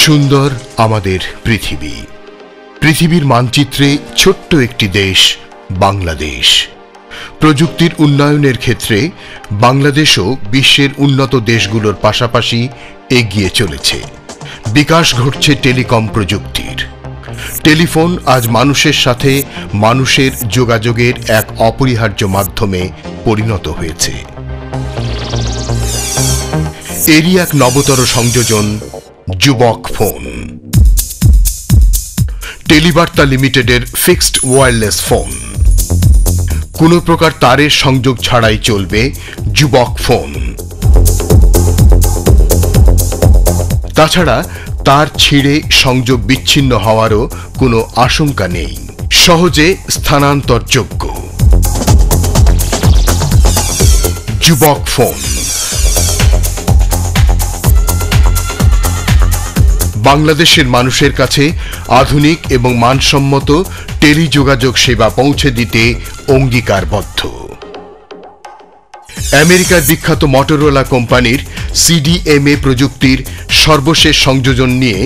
সুন্দর আমাদের পৃথিবী। পৃথিবীর মানচিত্রে ছোট্ট একটি দেশ বাংলাদেশ। প্রযুক্তির উন্নয়নের ক্ষেত্রে বাংলাদেশও বিশ্বের উন্নত দেশগুলোর পাশাপাশি এগিয়ে চলেছে। বিকাশ ঘটছে টেলিকম প্রযুক্তির। টেলিফোন আজ মানুষের সাথে মানুষের যোগাযোগের এক অপরিহার্য মাধ্যমে পরিণত হয়েছে। এরই এক নবতর সংযোজন যুবক ফোন। টেলিবার্তা লিমিটেডের ফিক্সড ওয়্যারলেস ফোন। কোনো প্রকার তারের সংযোগ ছাড়াই চলবে যুবক ফোন। তাছাড়া তার ছিঁড়ে সংযোগ বিচ্ছিন্ন হওয়ারও কোনো আশঙ্কা নেই, সহজে স্থানান্তরযোগ্য। যুবক ফোন বাংলাদেশের মানুষের কাছে আধুনিক এবং মানসম্মত টেলিযোগাযোগ সেবা পৌঁছে দিতে অঙ্গীকারবদ্ধ। আমেরিকার বিখ্যাত মটোরোলা কোম্পানির CDMA প্রযুক্তির সর্বশেষ সংযোজন নিয়ে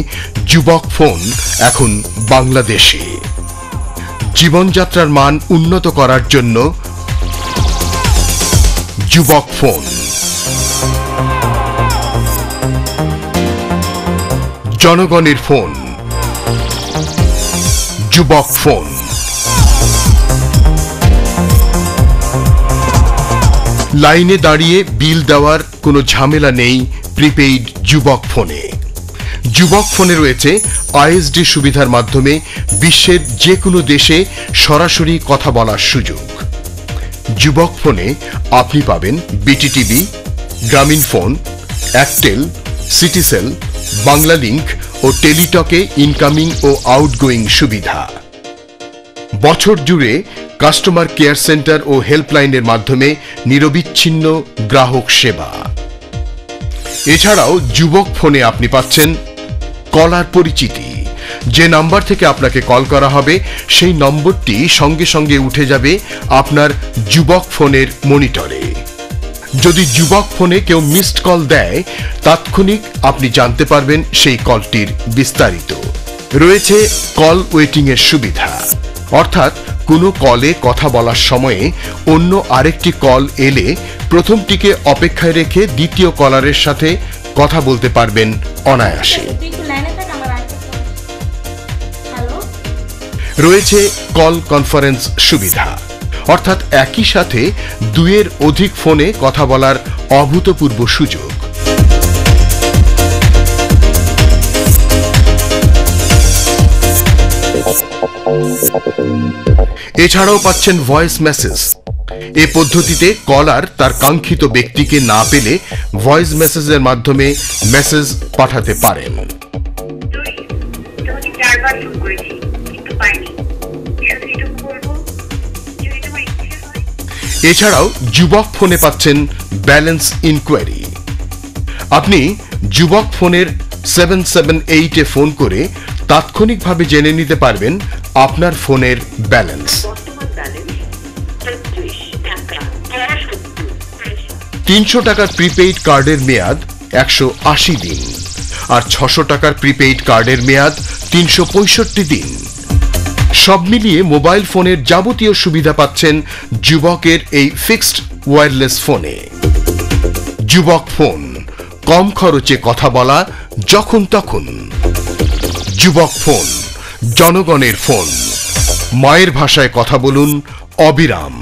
যুবক ফোন এখন বাংলাদেশে। জীবনযাত্রার মান উন্নত করার জন্য যুবক ফোন। জনগণের ফোন যুবক ফোন। লাইনে দাঁড়িয়ে বিল দেওয়ার কোনো ঝামেলা নেই প্রিপেইড যুবক ফোনে। যুবক ফোনে রয়েছে ISD সুবিধার মাধ্যমে বিশ্বের যে কোনো দেশে সরাসরি কথা বলার সুযোগ। যুবক ফোনে আপনি পাবেন BTTB, গ্রামীণ ফোন, এয়ারটেল, সিটিসেল, বাংলালিংক ও টেলিটকে ইনকামিং ও আউটগোয়িং সুবিধা। বছর জুড়ে কাস্টমার কেয়ার সেন্টার ও হেল্পলাইনের মাধ্যমে নিরবিচ্ছিন্ন গ্রাহক সেবা। এছাড়াও যুবক ফোনে আপনি পাচ্ছেন কলার পরিচিতি। যে নাম্বার থেকে আপনাকে কল করা হবে সেই নম্বরটি সঙ্গে সঙ্গে উঠে যাবে আপনার যুবক ফোনের মনিটরে। যদি যুবক ফোনে কেউ মিসড কল দেয়, তাৎক্ষণিক আপনি জানতে পারবেন সেই কলটির বিস্তারিত। রয়েছে কল ওয়েটিং এর সুবিধা, অর্থাৎ কোনো কলে কথা বলার সময়ে অন্য আরেকটি কল এলে প্রথমটিকে অপেক্ষায় রেখে দ্বিতীয় কলারের সাথে কথা বলতে পারবেন অনায়াসে। রয়েছে কল কনফারেন্স সুবিধা, অর্থাৎ একই সাথে দুইয়ের অধিক ফোনে কথা বলার অভূতপূর্ব সুযোগ। এছাড়াও পাচ্ছেন ভয়েস মেসেজ। এ পদ্ধতিতে কলার তার কাঙ্ক্ষিত ব্যক্তিকে না পেলে ভয়েস মেসেজের মাধ্যমে মেসেজ পাঠাতে পারেন। এছাড়াও যুবক ফোনে পাচ্ছেন ব্যালেন্স ইনকোয়ারি। আপনি যুবক ফোনের 778-এ ফোন করে তাৎক্ষণিকভাবে জেনে নিতে পারবেন আপনার ফোনের ব্যালেন্স। 300 টাকার প্রিপেইড কার্ডের মেয়াদ 180 দিন, আর 600 টাকার প্রিপেইড কার্ডের মেয়াদ 365 দিন। সব মিলিয়ে মোবাইল ফোনের যাবতীয় সুবিধা পাচ্ছেন যুবকের এই ফিক্সড ওয়্যারলেস ফোনে। যুবক ফোন, কম খরচে কথা বলা যখন তখন। যুবক ফোন, জনগণের ফোন। মায়ের ভাষায় কথা বলুন অবিরাম।